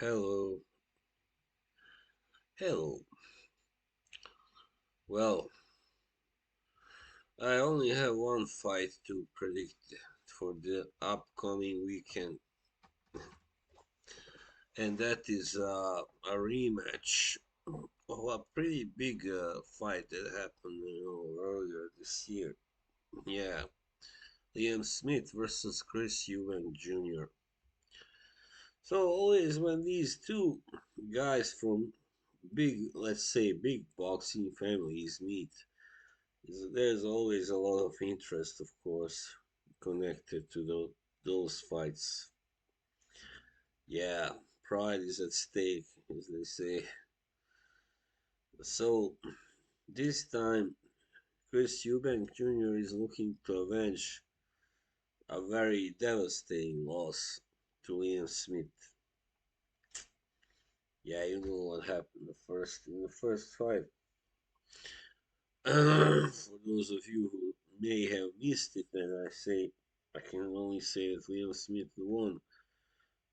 Hello, hello. Well, I only have one fight to predict for the upcoming weekend, and that is a rematch of a pretty big fight that happened, earlier this year. Yeah, Liam Smith versus Chris Eubank Jr. So always when these two guys from big, let's say, big boxing families meet, there's always a lot of interest, of course, connected to those fights. Yeah, pride is at stake, as they say. So this time, Chris Eubank Jr. is looking to avenge a very devastating loss to Liam Smith. Yeah, you know what happened in the first fight. For those of you who may have missed it, I can only say that Liam Smith won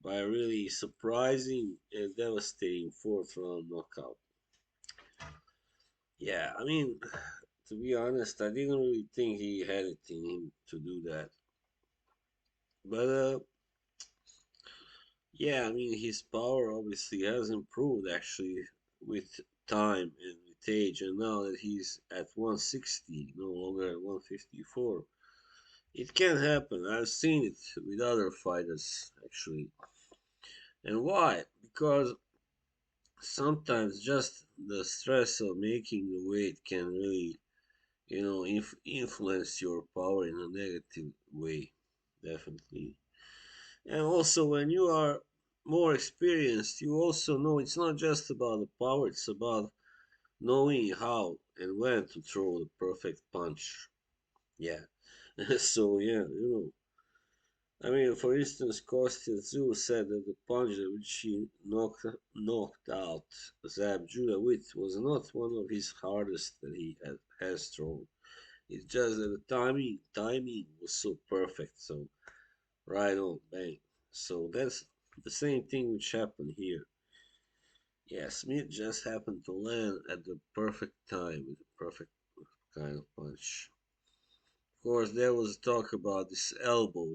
by a really surprising and devastating fourth round knockout. Yeah, I mean, to be honest, I didn't really think he had it in him to do that. But yeah, I mean, his power obviously has improved actually with time and with age, and now that he's at 160, no longer at 154, it can happen. I've seen it with other fighters actually. And why? Because sometimes just the stress of making the weight can really, influence your power in a negative way, definitely. And also, when you are more experienced, you also know it's not just about the power, it's about knowing how and when to throw the perfect punch. Yeah. So, yeah, I mean, for instance, Kostya Tszyu said that the punch which he knocked out Zab Judah with was not one of his hardest that has thrown. It's just that the timing was so perfect, so right on, bang. So that's the same thing which happened here. Yeah, Smith just happened to land at the perfect time with the perfect kind of punch. Of course, there was talk about this elbow,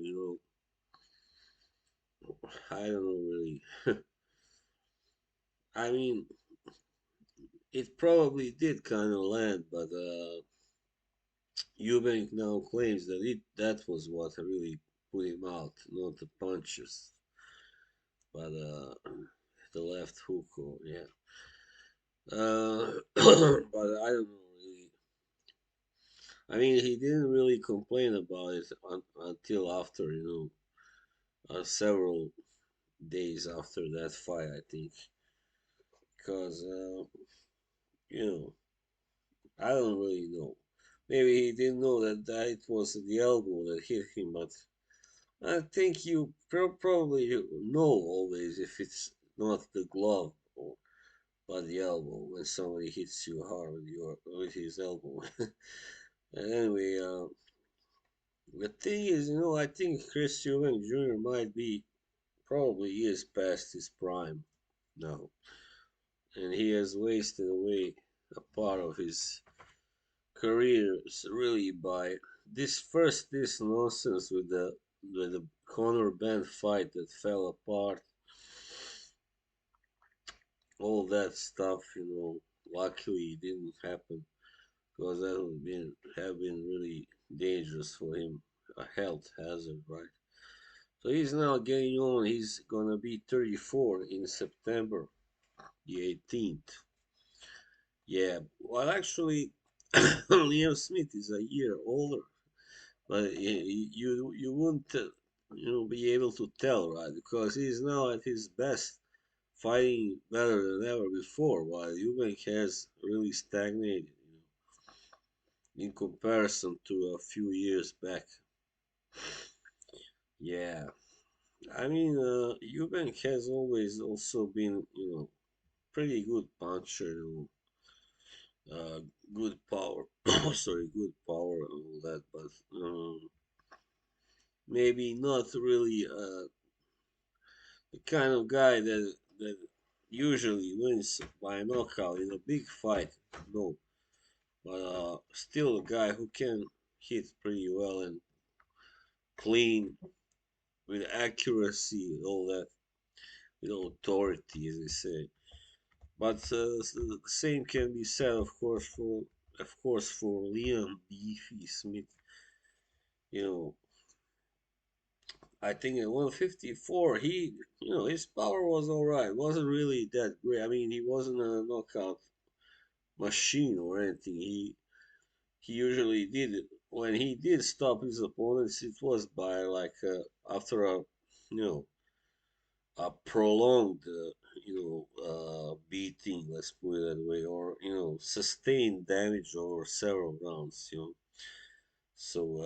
I don't know really. I mean, it probably did kind of land, but Eubank now claims that that was what really put him out, not the punches, but the left hook, or yeah. But I don't know really. I mean, he didn't really complain about it until after, several days after that fight, I think, because you know, I don't really know. Maybe he didn't know that it was the elbow that hit him, but I think you probably know always if it's not the glove or but the elbow when somebody hits you hard with his elbow. And anyway, the thing is, I think Chris Eubank Jr. might be probably is past his prime now, and he has wasted away a part of his career really by this nonsense with the Conor Ben fight that fell apart, all that stuff. Luckily it didn't happen because that would have been really dangerous for him, a health hazard, right? So he's now getting on. He's gonna be 34 in September the 18th. Yeah, well, actually, Liam Smith is a year older, but you wouldn't be able to tell, right? Because he's now at his best, fighting better than ever before, while Eubank has really stagnated, in comparison to a few years back. Yeah, I mean, Eubank has always also been, pretty good puncher, uh, good power. Sorry, good power and all that, but maybe not really the kind of guy that usually wins by knockout in a big fight. No, but still a guy who can hit pretty well and clean with accuracy and all that, authority, as they say. But the same can be said, of course, for Liam Beefy Smith. You know, I think at 154, his power was all right. Wasn't really that great. I mean, he wasn't a knockout machine or anything. He usually did it. When he did stop his opponents, it was by like after a you know a prolonged beating, let's put it that way, or sustained damage over several rounds. So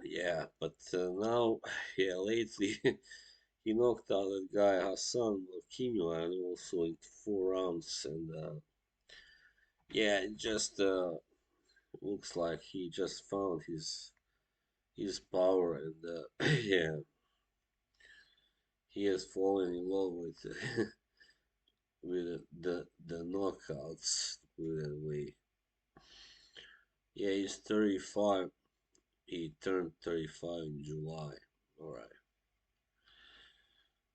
yeah, but now yeah, lately he knocked out that guy Hassan Kimio and also into 4 rounds, and yeah, it just looks like he just found his power, and yeah, he has fallen in love with with the knockouts. To put it that way. Yeah, he's 35. He turned 35 in July. All right.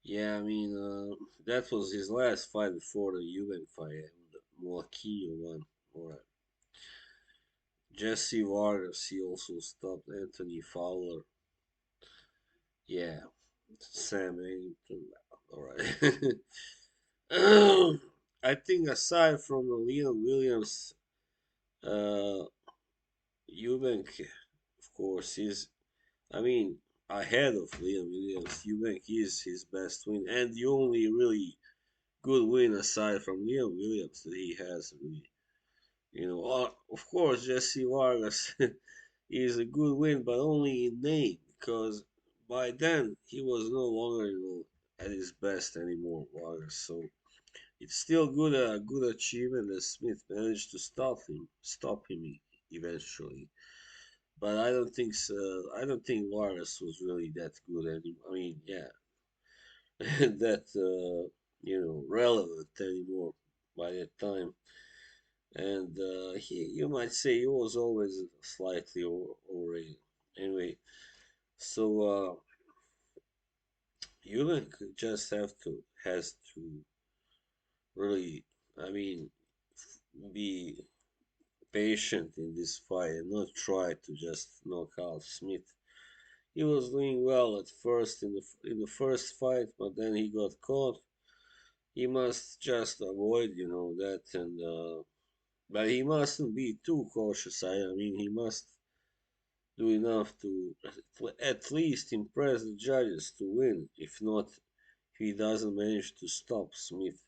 Yeah, I mean, that was his last fight before the Eubank fight, and the Moaquinho one. All right. Jesse Vargas, he also stopped Anthony Fowler. Yeah, Sam Harrington. All right. I think aside from Leon Williams, uh, Eubank, of course, is, I mean, ahead of Liam Williams. Eubank is his best win, and the only really good win aside from Liam Williams that he has. Really. Of course, Jesse Vargas is a good win, but only in name, because by then he was no longer, at his best anymore, Vargas. So it's still a good achievement that Smith managed to stop him eventually. But I don't think so. I don't think Vargas was really that good anymore. I mean, yeah, that relevant anymore by that time. And you might say he was always slightly overrated. Anyway, so Eubank just has to really, I mean, be patient in this fight and not try to just knock out Smith. He was doing well at first in the first fight, but then he got caught. He must just avoid, that, and but he mustn't be too cautious. I mean, he must do enough to at least impress the judges to win. If not, if he doesn't manage to stop Smith,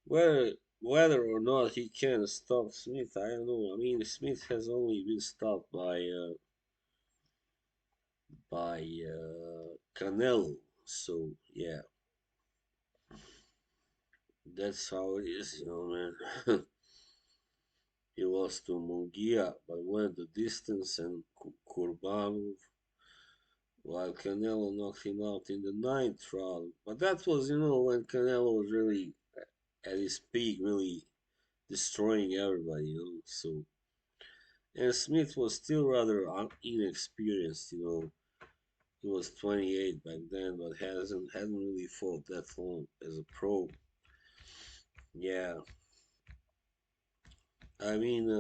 whether or not he can stop Smith, I don't know. I mean, Smith has only been stopped by Canelo, so yeah, that's how it is, man. He lost to Mungia, but went the distance, and Kurbanov, while Canelo knocked him out in the ninth round. But that was, when Canelo was really at his peak, really destroying everybody, So, and Smith was still rather inexperienced, He was 28 back then, but hadn't really fought that long as a pro. Yeah, I mean,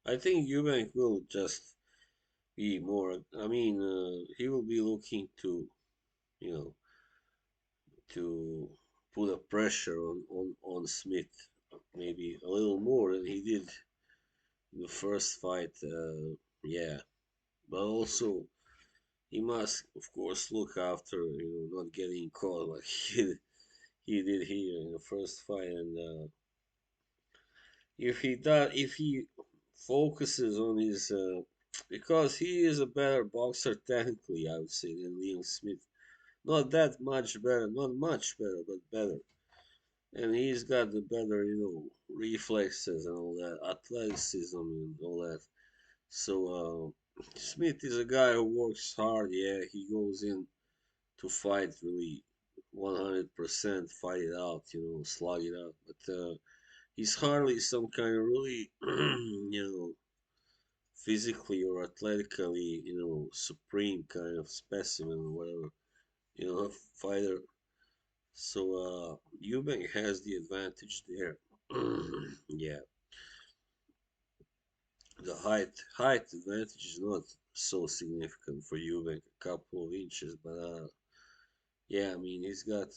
I think Eubank will just be more. I mean, he will be looking you know, to put a pressure on Smith, maybe a little more than he did in the first fight. Yeah, but also he must, of course, look after not getting caught like he did here in the first fight, and if he focuses on his because he is a better boxer technically, I would say, than Liam Smith. Not that much better, not much better, but better. And he's got the better, reflexes and all that, athleticism and all that. So Smith is a guy who works hard. Yeah, he goes in to fight really 100% fight it out, slug it out. But he's hardly some kind of really, physically or athletically, supreme kind of specimen or whatever, fighter. So Eubank has the advantage there. Yeah, the height advantage is not so significant for Eubank, a couple of inches, but yeah, I mean he's got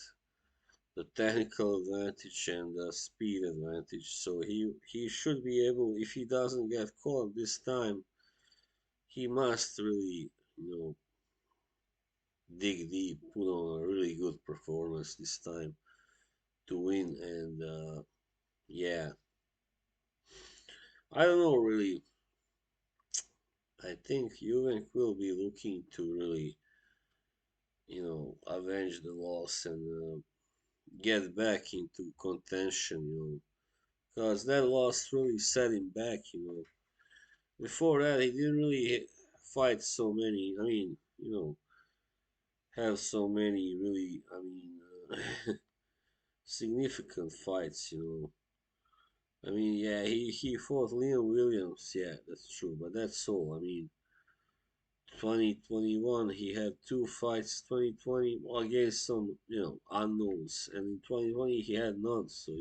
the technical advantage and the speed advantage, so he should be able. If he doesn't get caught this time, he must really, you know, dig deep, put on a really good performance this time to win. And yeah, I don't know really. I think Eubank will be looking to really, avenge the loss and get back into contention, because that loss really set him back, Before that, he didn't really fight so many. I mean, have so many really, significant fights, I mean, yeah, he fought Liam Williams. Yeah, that's true, but that's all. I mean, 2021 he had two fights. 2020 against some unknowns, and in 2020 he had none. So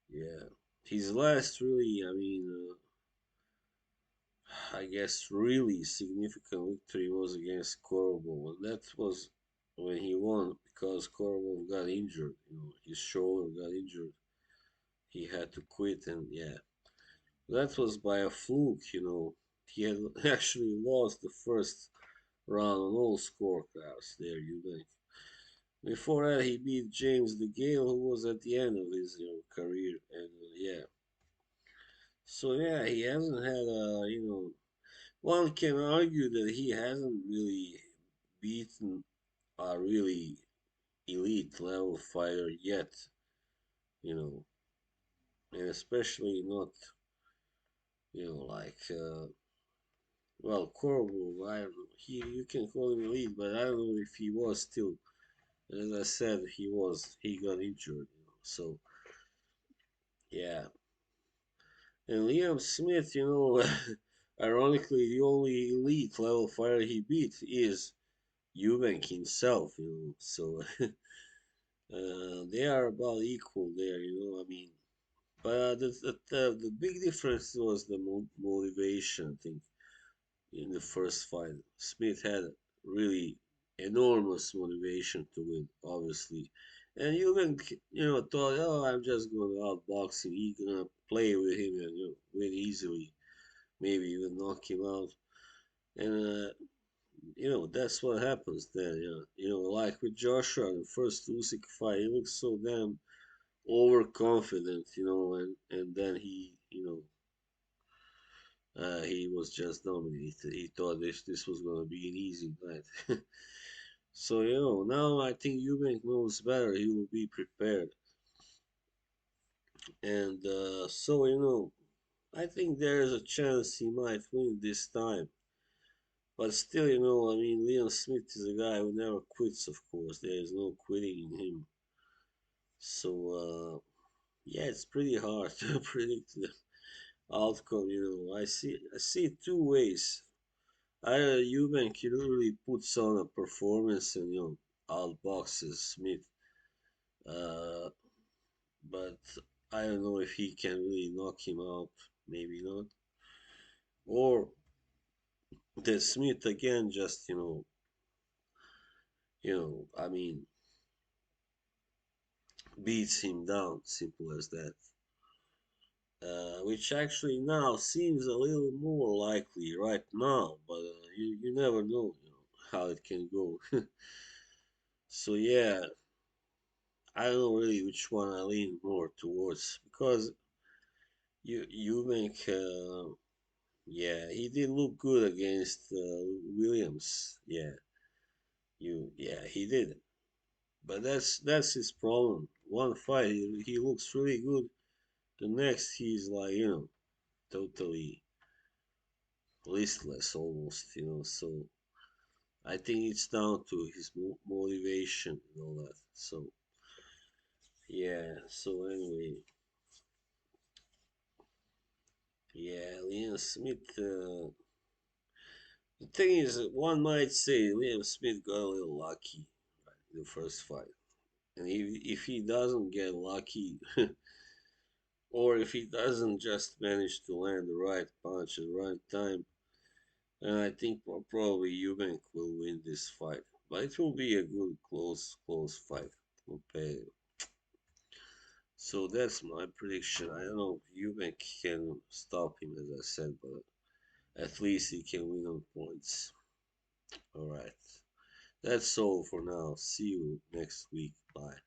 yeah, his last really, I guess really significant victory was against Korobov, and that was when he won because Korobov got injured. His shoulder got injured. He had to quit, and yeah, that was by a fluke. He had actually lost the first round on all scorecards. There, you think. Before that, he beat James DeGale, who was at the end of his career, and yeah. So yeah, he hasn't had a one can argue that he hasn't really beaten a really elite level fighter yet, you know, and especially not, like, well, Corvo, I don't know. You can call him elite, but I don't know if he was still. As I said, he got injured, So yeah, and Liam Smith, ironically, the only elite level fighter he beat is Eubank himself, So they are about equal there, I mean, but the big difference was the motivation. I think in the first fight, Smith had really enormous motivation to win, obviously, and Eubank, thought, oh, I'm just going to outbox him. He's gonna play with him and win easily, maybe even knock him out, and that's what happens then. Like with Joshua in the first Usyk fight, he looked so damn overconfident, and then he was just dominated. He thought this was gonna be an easy night. So now I think Eubank knows better. He will be prepared, and so I think there is a chance he might win this time. But still, I mean, Leon Smith is a guy who never quits. Of course, there is no quitting in him. So yeah, it's pretty hard to predict the outcome. I see it two ways. Either Eubank really puts on a performance and outboxes Smith, uh, but I don't know if he can really knock him out. Maybe not. Or that Smith again just I mean beats him down. Simple as that. Which actually now seems a little more likely right now, but you never know, how it can go. So yeah, I don't know really which one I lean more towards because you make yeah, he did look good against Williams. Yeah, he did, but that's his problem. One fight he looks really good, the next he's like totally listless almost. So I think it's down to his motivation and all that. So yeah. So anyway, yeah, Liam Smith. The thing is, one might say Liam Smith got a little lucky, right, in the first fight, and if he doesn't get lucky, or if he doesn't just manage to land the right punch at the right time, then I think probably Eubank will win this fight. But it will be a good, close fight. Okay. So that's my prediction. I don't know if Eubank can stop him, as I said, but at least he can win on points. All right. That's all for now. See you next week. Bye.